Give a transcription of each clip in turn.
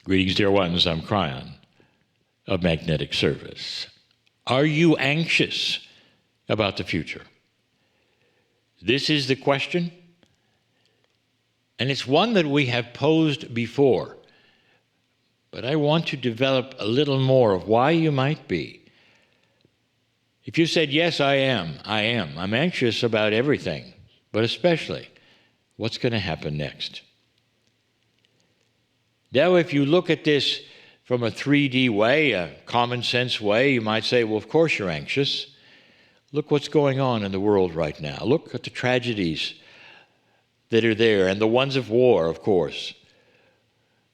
Greetings, dear ones. I'm Kryon of Magnetic Service. Are you anxious about the future? This is the question, and it's one that we have posed before, but I want to develop a little more of why you might be. If you said, yes, I am. I'm anxious about everything, but especially what's going to happen next. Now, if you look at this from a 3D way, a common sense way, you might say, well, of course you're anxious. Look what's going on in the world right now. Look at the tragedies that are there, and the ones of war, of course.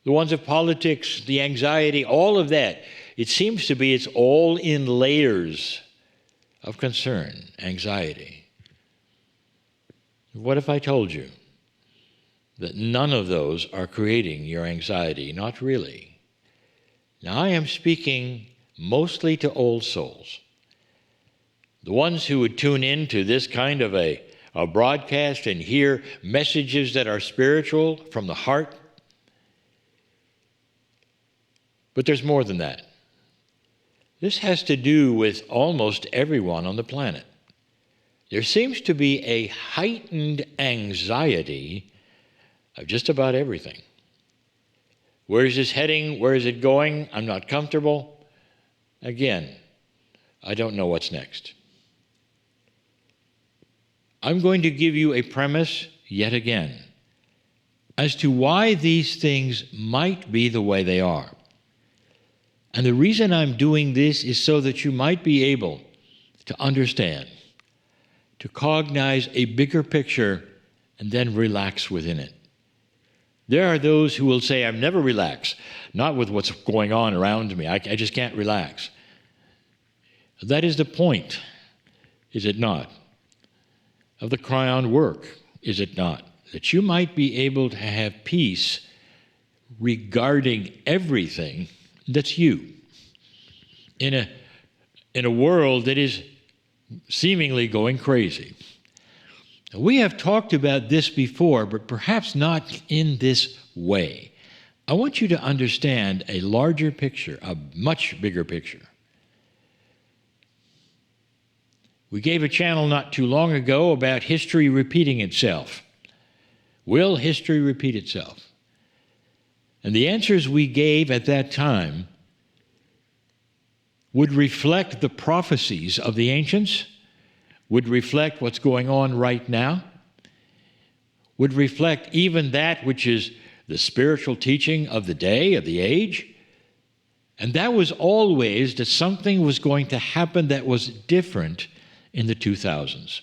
The ones of politics, the anxiety, all of that. It seems to be it's all in layers of concern, anxiety. What if I told you that none of those are creating your anxiety? Not really. Now, I am speaking mostly to old souls, the ones who would tune in to this kind of a broadcast and hear messages that are spiritual from the heart. But there's more than that. This has to do with almost everyone on the planet. There seems to be a heightened anxiety of just about everything. Where is this heading? Where is it going? I'm not comfortable. Again, I don't know what's next. I'm going to give you a premise yet again as to why these things might be the way they are. And the reason I'm doing this is so that you might be able to understand, to cognize a bigger picture, and then relax within it. There are those who will say, I'm never relaxed, not with what's going on around me. I just can't relax. That is the point, is it not, of the Kryon work, is it not? That you might be able to have peace regarding everything that's you in a world that is seemingly going crazy. We have talked about this before, but perhaps not in this way. I want you to understand a larger picture, a much bigger picture. We gave a channel not too long ago about history repeating itself. Will history repeat itself? And the answers we gave at that time would reflect the prophecies of the ancients, would reflect what's going on right now, would reflect even that which is the spiritual teaching of the day, of the age. And that was always that something was going to happen that was different in the 2000s.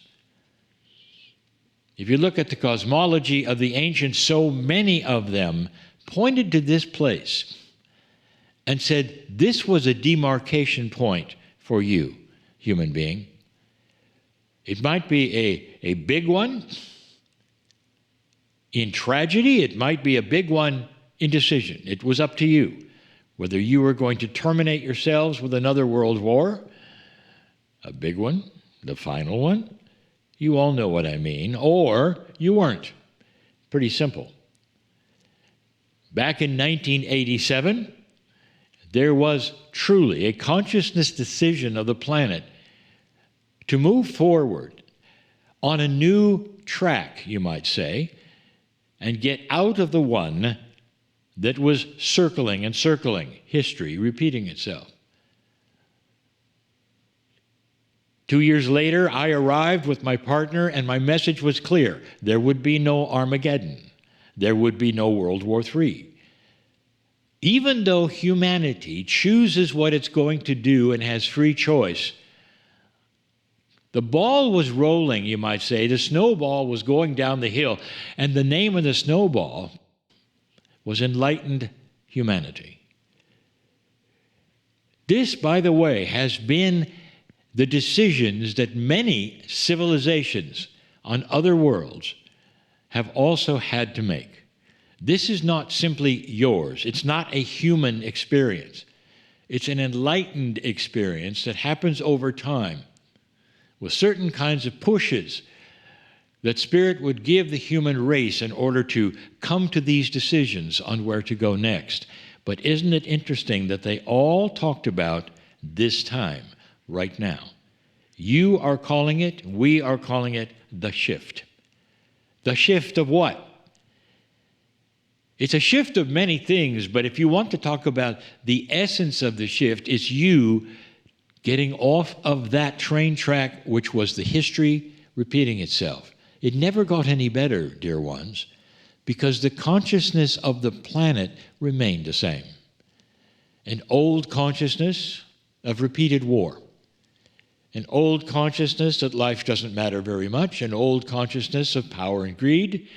If you look at the cosmology of the ancients, so many of them pointed to this place and said, this was a demarcation point for you, human being. It might be a big one in tragedy. It might be a big one in decision. It was up to you whether you were going to terminate yourselves with another world war, a big one, the final one. You all know what I mean. Or you weren't. Pretty simple. Back in 1987, there was truly a consciousness decision of the planet to move forward on a new track, you might say, and get out of the one that was circling and circling, history repeating itself. 2 years later, I arrived with my partner, and my message was clear. There would be no Armageddon. There would be no World War III. Even though humanity chooses what it's going to do and has free choice, the ball was rolling, you might say. The snowball was going down the hill, and the name of the snowball was enlightened humanity. This, by the way, has been the decisions that many civilizations on other worlds have also had to make. This is not simply yours. It's not a human experience. It's an enlightened experience that happens over time with certain kinds of pushes that Spirit would give the human race in order to come to these decisions on where to go next. But isn't it interesting that they all talked about this time, right now? You are calling it, we are calling it the shift. The shift of what? It's a shift of many things, but if you want to talk about the essence of the shift, it's you getting off of that train track, which was the history repeating itself. It never got any better, dear ones, because the consciousness of the planet remained the same. An old consciousness of repeated war. An old consciousness that life doesn't matter very much. An old consciousness of power and greed.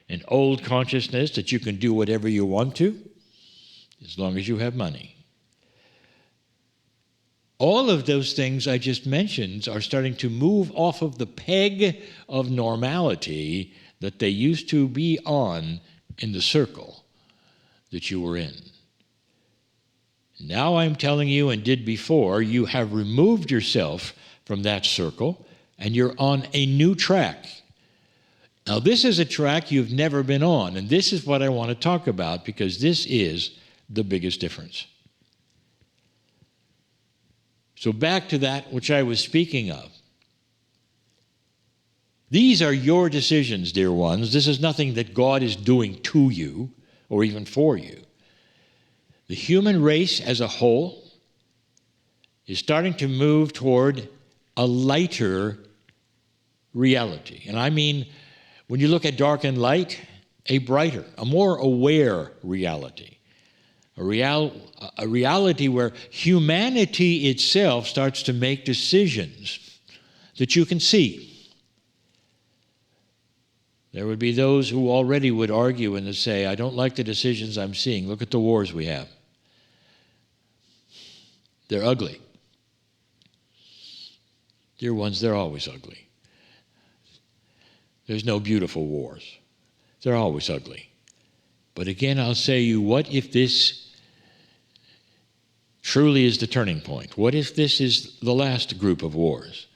An old consciousness that you can do whatever you want to, as long as you have money. All of those things I just mentioned are starting to move off of the peg of normality that they used to be on in the circle that you were in. Now I'm telling you, and did before, you have removed yourself from that circle, and you're on a new track. Now, this is a track you've never been on, and this is what I want to talk about, because this is the biggest difference. So back to that which I was speaking of. These are your decisions, dear ones. This is nothing that God is doing to you or even for you. The human race as a whole is starting to move toward a lighter reality. And I mean, when you look at dark and light, a brighter, a more aware reality. A reality where humanity itself starts to make decisions that you can see. There would be those who already would argue and say, I don't like the decisions I'm seeing. Look at the wars we have. They're ugly. Dear ones, they're always ugly. There's no beautiful wars. They're always ugly. But again, I'll say you, what if this truly is the turning point? What if this is the last group of wars?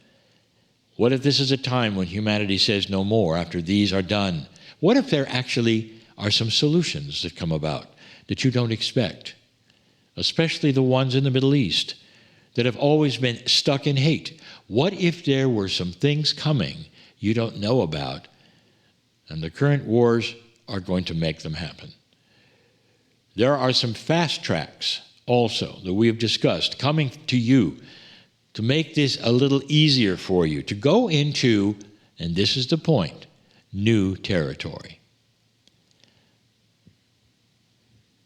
What if this is a time when humanity says no more after these are done? What if there actually are some solutions that come about that you don't expect? Especially the ones in the Middle East that have always been stuck in hate. What if there were some things coming you don't know about, and the current wars are going to make them happen? There are some fast tracks also that we have discussed coming to you to make this a little easier for you to go into, and this is the point, new territory.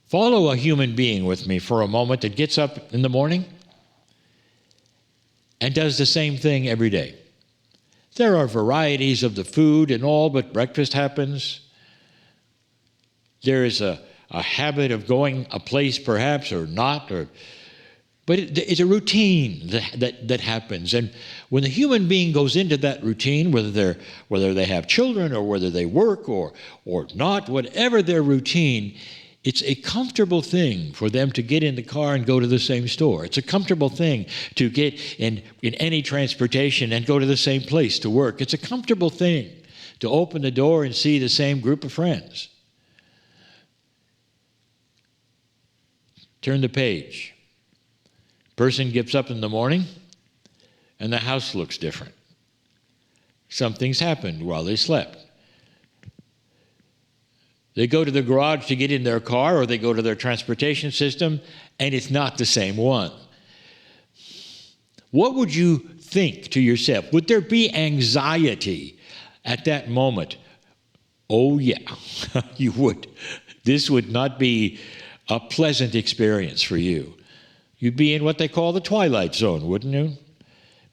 Follow a human being with me for a moment that gets up in the morning and does the same thing every day. There are varieties of the food and all, but breakfast happens. There is a habit of going a place perhaps or not, but it's a routine that happens. And when the human being goes into that routine, whether they have children or whether they work or not, whatever their routine, it's a comfortable thing for them to get in the car and go to the same store. It's a comfortable thing to get in any transportation and go to the same place to work. It's a comfortable thing to open the door and see the same group of friends. Turn the page. Person gets up in the morning and the house looks different. Something's happened while they slept. They go to the garage to get in their car, or they go to their transportation system, and it's not the same one. What would you think to yourself? Would there be anxiety at that moment? Oh, yeah, you would. This would not be a pleasant experience for you. You'd be in what they call the twilight zone, wouldn't you?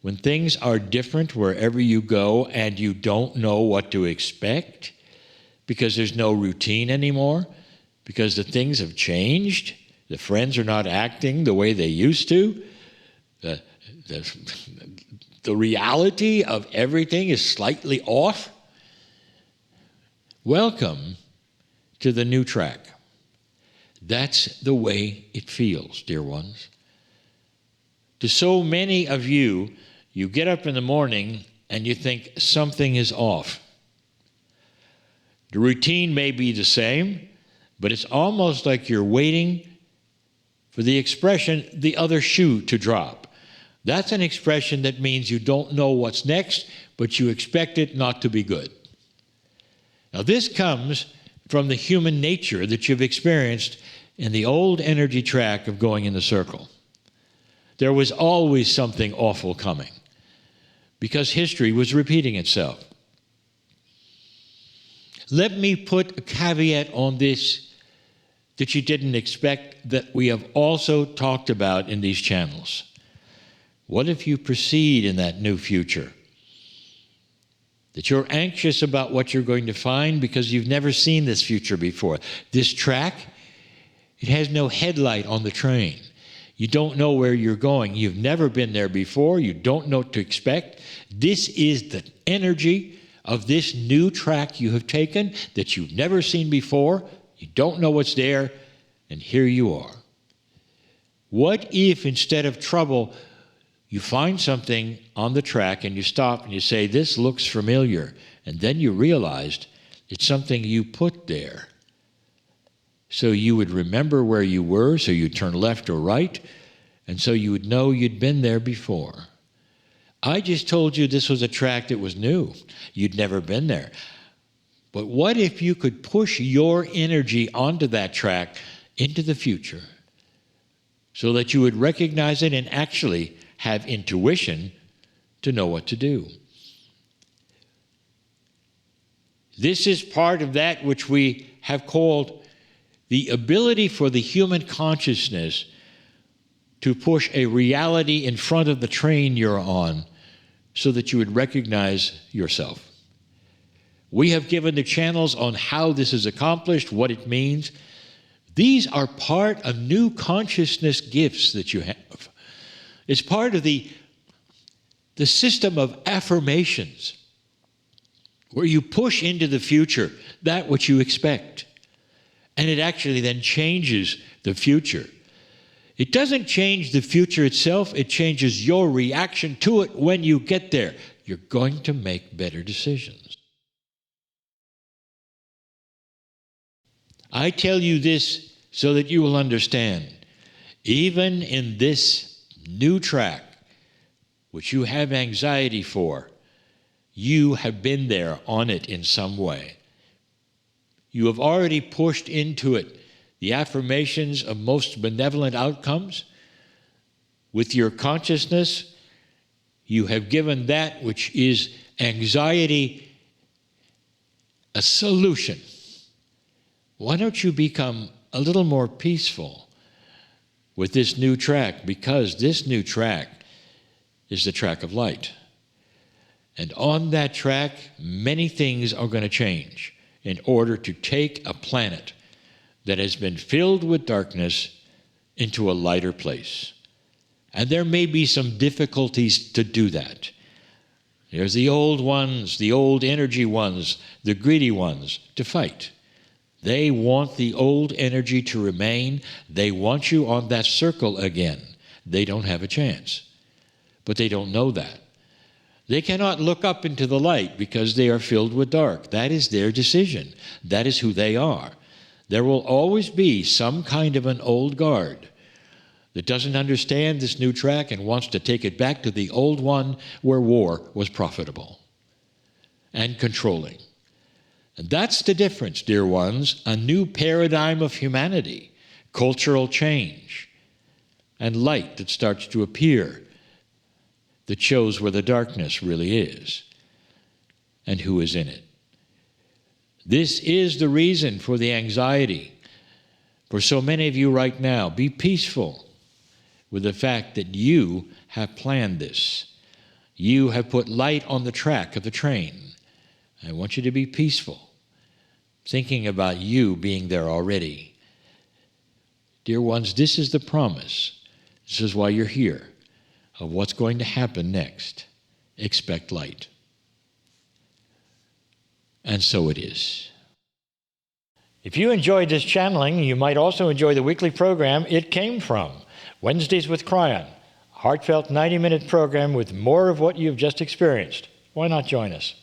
When things are different wherever you go and you don't know what to expect, because there's no routine anymore, because the things have changed, the friends are not acting the way they used to, the reality of everything is slightly off. Welcome to the new track. That's the way it feels, dear ones. To so many of you, you get up in the morning and you think something is off. The routine may be the same, but it's almost like you're waiting for the expression, the other shoe to drop. That's an expression that means you don't know what's next, but you expect it not to be good. Now, this comes from the human nature that you've experienced in the old energy track of going in the circle. There was always something awful coming because history was repeating itself. Let me put a caveat on this that you didn't expect, that we have also talked about in these channels. What if you proceed in that new future? That you're anxious about what you're going to find because you've never seen this future before. This track, it has no headlight on the train. You don't know where you're going. You've never been there before. You don't know what to expect. This is the energy of this new track you have taken that you've never seen before. You don't know what's there, and here you are. What if instead of trouble, you find something on the track and you stop and you say, this looks familiar, and then you realized it's something you put there. So you would remember where you were, so you'd turn left or right, and so you would know you'd been there before. I just told you this was a track that was new. You'd never been there. But what if you could push your energy onto that track into the future so that you would recognize it and actually have intuition to know what to do? This is part of that which we have called the ability for the human consciousness to push a reality in front of the train you're on so that you would recognize yourself. We have given the channels on how this is accomplished, what it means. These are part of new consciousness gifts that you have. It's part of the system of affirmations where you push into the future that which you expect. And it actually then changes the future. It doesn't change the future itself. It changes your reaction to it when you get there. You're going to make better decisions. I tell you this so that you will understand. Even in this new track, which you have anxiety for, you have been there on it in some way. You have already pushed into it the affirmations of most benevolent outcomes. With your consciousness, you have given that which is anxiety a solution. Why don't you become a little more peaceful with this new track? Because this new track is the track of light. And on that track, many things are going to change in order to take a planet that has been filled with darkness into a lighter place. And there may be some difficulties to do that. There's the old ones, the old energy ones, the greedy ones to fight. They want the old energy to remain. They want you on that circle again. They don't have a chance. But they don't know that. They cannot look up into the light because they are filled with dark. That is their decision. That is who they are. There will always be some kind of an old guard that doesn't understand this new track and wants to take it back to the old one where war was profitable and controlling. And that's the difference, dear ones, a new paradigm of humanity, cultural change, and light that starts to appear that shows where the darkness really is and who is in it. This is the reason for the anxiety for so many of you right now. Be peaceful with the fact that you have planned this. You have put light on the track of the train. I want you to be peaceful, thinking about you being there already. Dear ones, this is the promise. This is why you're here, of what's going to happen next. Expect light. And so it is. If you enjoyed this channeling, you might also enjoy the weekly program It Came From, Wednesdays with Kryon, a heartfelt 90-minute program with more of what you've just experienced. Why not join us?